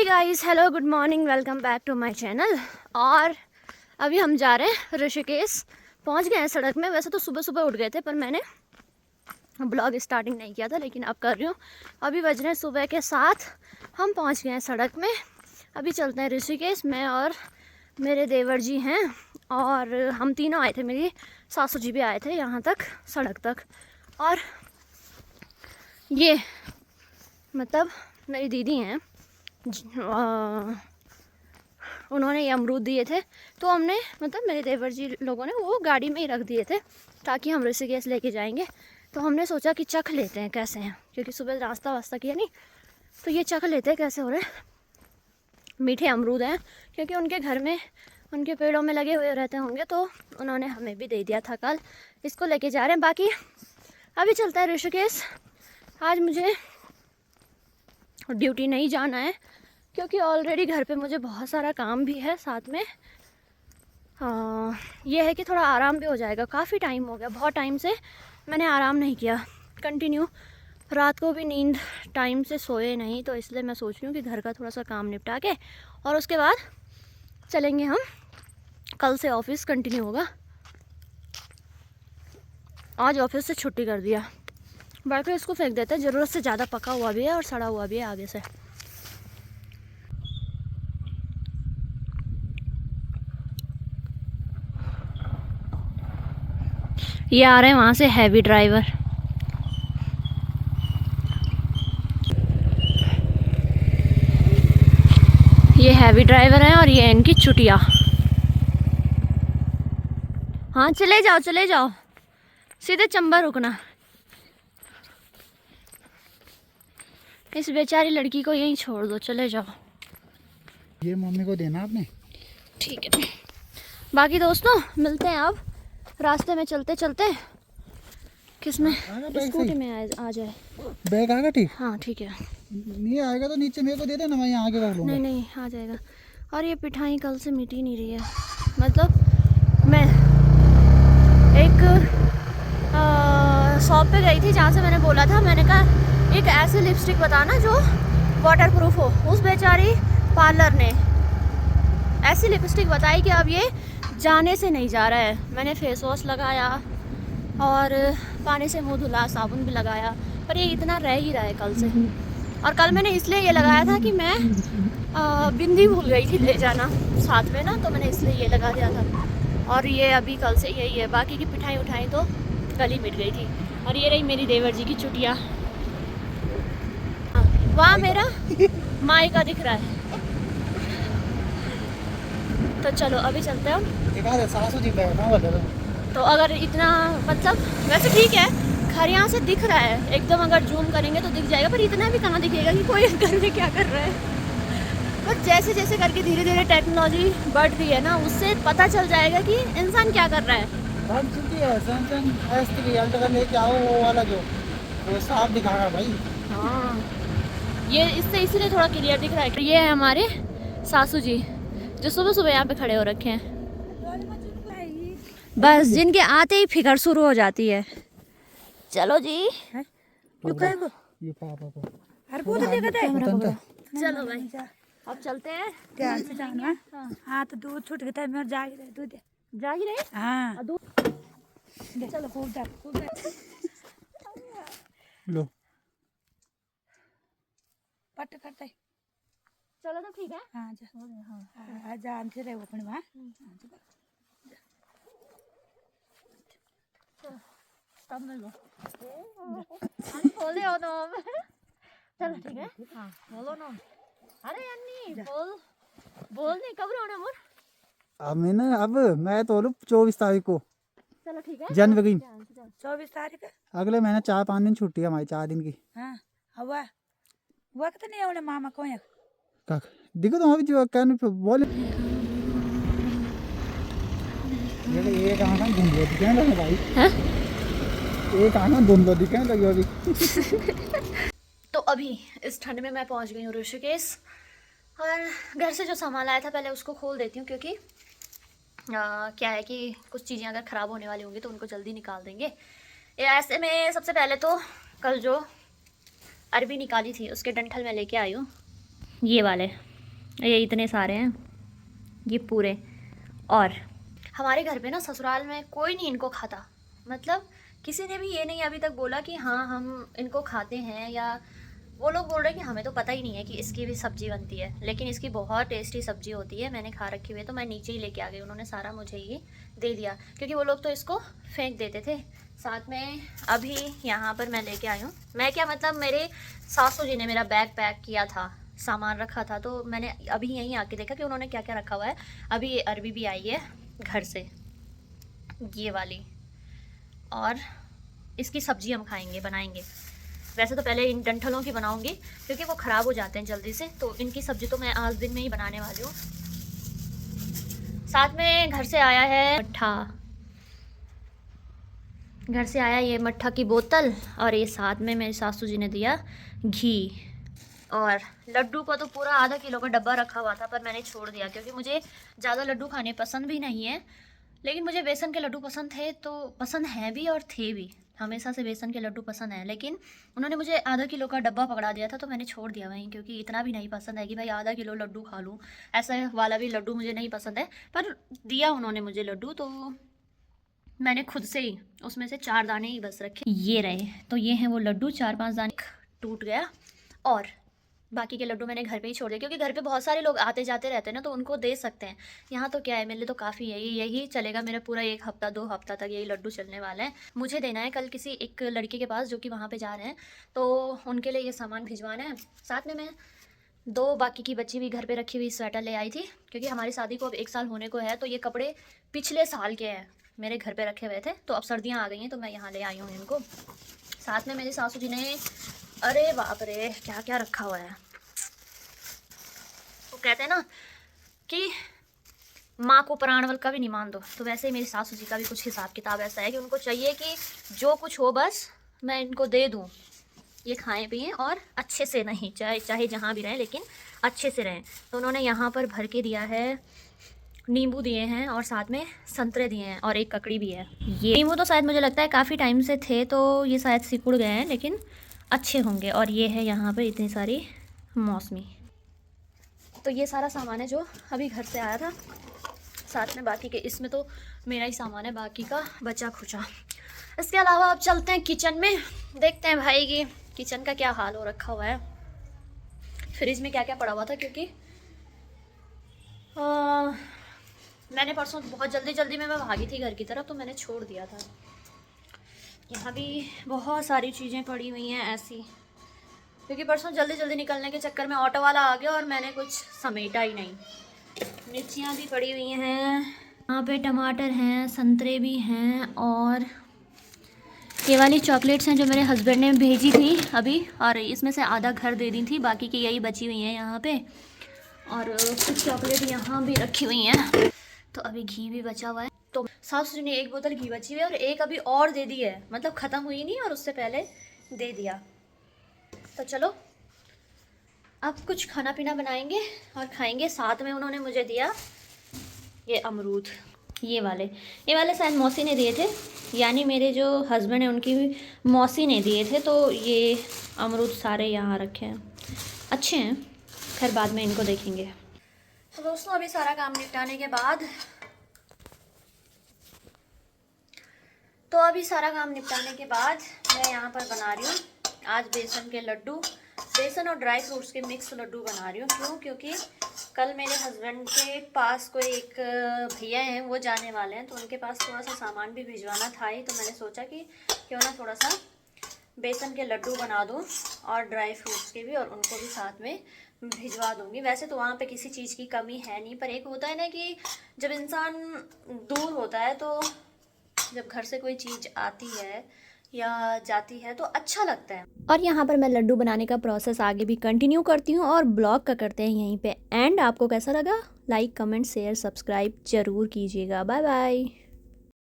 Guys, hello, good morning, welcome back to my channel. और अभी हम जा रहे हैं ऋषिकेश। पहुंच गए हैं सड़क में। वैसे तो सुबह सुबह उठ गए थे, पर मैंने ब्लॉग स्टार्टिंग नहीं किया था, लेकिन अब कर रही हूँ। अभी बज रहे हैं सुबह के 7। हम पहुंच गए हैं सड़क में। अभी चलते हैं ऋषिकेश। मैं और मेरे देवर जी हैं, और हम तीनों आए थे। मेरी सासू जी भी आए थे यहाँ तक, सड़क तक। और ये मतलब मेरी दीदी हैं, उन्होंने ये अमरूद दिए थे, तो हमने मतलब मेरे देवर जी लोगों ने वो गाड़ी में ही रख दिए थे ताकि हम ऋषिकेश लेके जाएंगे। तो हमने सोचा कि चख लेते हैं कैसे हैं, क्योंकि सुबह रास्ता वास्ता किया नहीं, तो ये चख लेते हैं कैसे हो रहे हैं। मीठे अमरूद हैं, क्योंकि उनके घर में, उनके पेड़ों में लगे हुए रहते होंगे, तो उन्होंने हमें भी दे दिया था कल। इसको लेके जा रहे हैं। बाकी अभी चलता है ऋषिकेश। आज मुझे ड्यूटी नहीं जाना है, क्योंकि ऑलरेडी घर पे मुझे बहुत सारा काम भी है साथ में। ये है कि थोड़ा आराम भी हो जाएगा। काफ़ी टाइम हो गया, बहुत टाइम से मैंने आराम नहीं किया कंटिन्यू। रात को भी नींद टाइम से सोए नहीं, तो इसलिए मैं सोच रही हूँ कि घर का थोड़ा सा काम निपटा के और उसके बाद चलेंगे हम। कल से ऑफिस कंटिन्यू होगा। आज ऑफिस से छुट्टी कर दिया। बाकी इसको फेंक देते हैं, ज़रूरत से ज़्यादा पका हुआ भी है और सड़ा हुआ भी है आगे से। ये आ रहे हैं वहाँ से हैवी ड्राइवर। ये हैवी ड्राइवर हैं और ये इनकी चुटिया। हाँ, चले जाओ चले जाओ, सीधे चंबा रुकना। इस बेचारी लड़की को यहीं छोड़ दो, चले जाओ। ये मम्मी को देना आपने। ठीक है। बाकी दोस्तों मिलते हैं अब रास्ते में चलते चलते। किसमें? स्कूटी में आ जाए। बैग आएगा? ठीक। हाँ ठीक है। नहीं आएगा तो नीचे मेरे को दे देना, मैं यहाँ आगे रख लूँगा। नहीं नहीं, आ जाएगा। और ये पिठाई कल से मिट ही नहीं रही है। मतलब मैं एक शॉप पे गई थी जहाँ से मैंने बोला था, मैंने कहा एक ऐसी लिपस्टिक बताना जो वाटर प्रूफ हो। उस बेचारी पार्लर ने ऐसी लिपस्टिक बताई कि अब ये जाने से नहीं जा रहा है। मैंने फेस वॉश लगाया और पानी से मुंह धुला, साबुन भी लगाया, पर ये इतना रह ही रहा है कल से। और कल मैंने इसलिए ये लगाया था कि मैं बिंदी भूल गई थी ले जाना साथ में ना, तो मैंने इसलिए ये लगा दिया था। और ये अभी कल से यही है। बाकी की पिठाई उठाई तो कल ही मिट गई थी। और ये रही मेरी देवर जी की चुटिया। वहाँ मेरा माई का दिख रहा है। तो चलो अभी चलते हैं हम। सासू जी बैठा। तो अगर इतना मतलब वैसे ठीक है, घर यहाँ से दिख रहा है एकदम। अगर जूम करेंगे तो दिख जाएगा, पर इतना भी कहाँ दिखेगा कि कोई घर में क्या कर रहा है। पर जैसे जैसे करके धीरे धीरे टेक्नोलॉजी बढ़ रही है ना, उससे पता चल जाएगा कि इंसान क्या कर रहा है। सैमसंग S3 अल्ट्रा लेके आओ, वो वाला जो वो साफ दिखा रहा है भाई। हाँ, ये इससे इसीलिए थोड़ा क्लियर दिख रहा है। ये है हमारे सासू जी, जो सुबह सुबह यहाँ पे खड़े हो रखे हैं। बस जिनके आते ही फिकर शुरू हो जाती है। चलो जी, ये पापा को चलो भाई अब चलते हैं। ध्यान से जाना। हाँ तो दूध छूट गया था, मैं जाग रहे दूध जागी रहे। हाँ चलो खूब लो पट करता है। चलो तो ठीक है। हाँ जा जान से रहे वो अपने वहाँ। तब मिल लो। बोले हो तुम। चलो ठीक है। हाँ बोलो ना। अरे अन्नी बोल नहीं, कब रोना मोर। अब मैं तो 24 तारीख को। चलो ठीक है। जनवरी 24 तारीख। अगले महीने 4-5 दिन छुट्टी है हमारी, 4 दिन की। हाँ हुआ वक्त नहीं है मामा को देखो तो अभी जो कहने बोले एक आंखा धुंधला दिखने लगा भाई। एक आंखा धुंधला दिखने लगी अभी। तो अभी इस ठंड में मैं पहुंच गई हूँ ऋषिकेश। और घर से जो सामान लाया था पहले उसको खोल देती हूँ, क्योंकि क्या है कि कुछ चीज़ें अगर ख़राब होने वाली होंगी तो उनको जल्दी निकाल देंगे। ऐसे में सबसे पहले तो कल जो अरबी निकाली थी उसके डंठल में लेके आई हूँ, ये वाले ये इतने सारे हैं, ये पूरे। और हमारे घर पे ना ससुराल में कोई नहीं इनको खाता, मतलब किसी ने भी ये नहीं अभी तक बोला कि हाँ हम इनको खाते हैं, या वो लोग बोल रहे हैं कि हमें तो पता ही नहीं है कि इसकी भी सब्ज़ी बनती है, लेकिन इसकी बहुत टेस्टी सब्ज़ी होती है। मैंने खा रखी हुई है, तो मैं नीचे ही लेके आ गई, उन्होंने सारा मुझे ही दे दिया, क्योंकि वो लोग तो इसको फेंक देते थे। साथ में अभी यहाँ पर मैं लेके आई हूँ, मैं क्या मतलब मेरे सासू जी ने मेरा बैग पैक किया था, सामान रखा था, तो मैंने अभी यहीं आके देखा कि उन्होंने क्या क्या रखा हुआ है। अभी ये अरबी भी आई है घर से, ये वाली, और इसकी सब्ज़ी हम खाएंगे, बनाएंगे। वैसे तो पहले इन डंठलों की बनाऊंगी क्योंकि वो ख़राब हो जाते हैं जल्दी से, तो इनकी सब्ज़ी तो मैं आज दिन में ही बनाने वाली हूँ। साथ में घर से आया है मट्ठा, घर से आया ये मट्ठा की बोतल, और ये साथ में मेरी सासू जी ने दिया घी। और लड्डू को तो पूरा आधा किलो का डब्बा रखा हुआ था, पर मैंने छोड़ दिया क्योंकि मुझे ज़्यादा लड्डू खाने पसंद भी नहीं है। लेकिन मुझे बेसन के लड्डू पसंद थे, तो पसंद हैं भी और थे भी, हमेशा से बेसन के लड्डू पसंद हैं। लेकिन उन्होंने मुझे आधा किलो का डब्बा पकड़ा दिया था, तो मैंने छोड़ दिया वहीं, क्योंकि इतना भी नहीं पसंद है कि भाई आधा किलो लड्डू खा लूँ। ऐसा वाला भी लड्डू मुझे नहीं पसंद है, पर दिया उन्होंने मुझे लड्डू, तो मैंने खुद से ही उसमें से 4 दाने ही बस रखे, ये रहे। तो ये हैं वो लड्डू, 4-5 दाने टूट गया, और बाकी के लड्डू मैंने घर पे ही छोड़ दिया, क्योंकि घर पे बहुत सारे लोग आते जाते रहते हैं ना, तो उनको दे सकते हैं। यहाँ तो क्या है, मेरे लिए तो काफ़ी है, यही चलेगा मेरा पूरा 1 हफ्ता 2 हफ्ता तक यही लड्डू चलने वाला है। मुझे देना है कल किसी एक लड़के के पास जो कि वहाँ पे जा रहे हैं, तो उनके लिए ये सामान भिजवाना है। साथ में मैं 2 बाकी की बच्ची भी घर पर रखी हुई स्वेटर ले आई थी, क्योंकि हमारी शादी को अब 1 साल होने को है, तो ये कपड़े पिछले साल के हैं, मेरे घर पे रखे हुए थे, तो अब सर्दियाँ आ गई हैं, तो मैं यहाँ ले आई हूँ इनको। साथ में मेरी सासू जी ने, अरे बाप रे क्या क्या रखा हुआ है। वो कहते हैं ना कि माँ को प्राणवल का भी नहीं मान दो, तो वैसे ही मेरी सासू जी का भी कुछ हिसाब किताब ऐसा है कि उनको चाहिए कि जो कुछ हो बस मैं इनको दे दूँ, ये खाएं पिएं और अच्छे से, नहीं चाहे जहाँ भी रहें लेकिन अच्छे से रहें। तो उन्होंने यहाँ पर भर के दिया है, नींबू दिए हैं, और साथ में संतरे दिए हैं, और एक ककड़ी भी है। ये नींबू तो शायद मुझे लगता है काफ़ी टाइम से थे, तो ये शायद सिकुड़ गए हैं, लेकिन अच्छे होंगे। और ये है यहाँ पर इतनी सारी मौसमी। तो ये सारा सामान है जो अभी घर से आया था। साथ में बाकी के, इसमें तो मेरा ही सामान है, बाकी का बचा खुचा। इसके अलावा अब चलते हैं किचन में, देखते हैं भाई की किचन का क्या हाल हो रखा हुआ है। फ्रिज में क्या क्या पड़ा हुआ था, क्योंकि मैंने परसों बहुत जल्दी में मैं भागी थी घर की तरफ, तो मैंने छोड़ दिया था। यहाँ भी बहुत सारी चीज़ें पड़ी हुई हैं ऐसी, क्योंकि परसों जल्दी निकलने के चक्कर में ऑटो वाला आ गया और मैंने कुछ समेटा ही नहीं। मिर्चियाँ भी पड़ी हुई हैं, यहाँ पे टमाटर हैं, संतरे भी हैं, और ये वाली चॉकलेट्स हैं जो मेरे हस्बैंड ने भेजी थी अभी, और इसमें से आधा घर दे दी थी, बाकी की यही बची हुई हैं यहाँ पे। और कुछ चॉकलेट यहाँ भी रखी हुई हैं। तो अभी घी भी बचा हुआ है, तो सासू जी ने 1 बोतल घी बची हुई है, और एक अभी और दे दी है, मतलब ख़त्म हुई नहीं और उससे पहले दे दिया। तो चलो अब कुछ खाना पीना बनाएंगे और खाएंगे। साथ में उन्होंने मुझे दिया ये अमरूद, ये वाले शायद मौसी ने दिए थे, यानी मेरे जो हस्बैंड हैं उनकी मौसी ने दिए थे। तो ये अमरूद सारे यहाँ रखे हैं, अच्छे हैं, खैर बाद में इनको देखेंगे। तो दोस्तों अभी सारा काम निपटाने के बाद मैं यहाँ पर बना रही हूँ आज बेसन के लड्डू, बेसन और ड्राई फ्रूट्स के मिक्स लड्डू बना रही हूँ। क्यों? क्योंकि कल मेरे हस्बैंड के पास कोई एक भैया हैं, वो जाने वाले हैं, तो उनके पास थोड़ा सा सामान भी भिजवाना था ही, तो मैंने सोचा कि क्यों ना थोड़ा सा बेसन के लड्डू बना दूँ और ड्राई फ्रूट्स के भी, और उनको भी साथ में भिजवा दूँगी। वैसे तो वहाँ पे किसी चीज़ की कमी है नहीं, पर एक होता है ना कि जब इंसान दूर होता है, तो जब घर से कोई चीज़ आती है या जाती है तो अच्छा लगता है। और यहाँ पर मैं लड्डू बनाने का प्रोसेस आगे भी कंटिन्यू करती हूँ, और ब्लॉग का करते हैं यहीं पे एंड। आपको कैसा लगा? लाइक, कमेंट, शेयर, सब्सक्राइब ज़रूर कीजिएगा। Bye bye.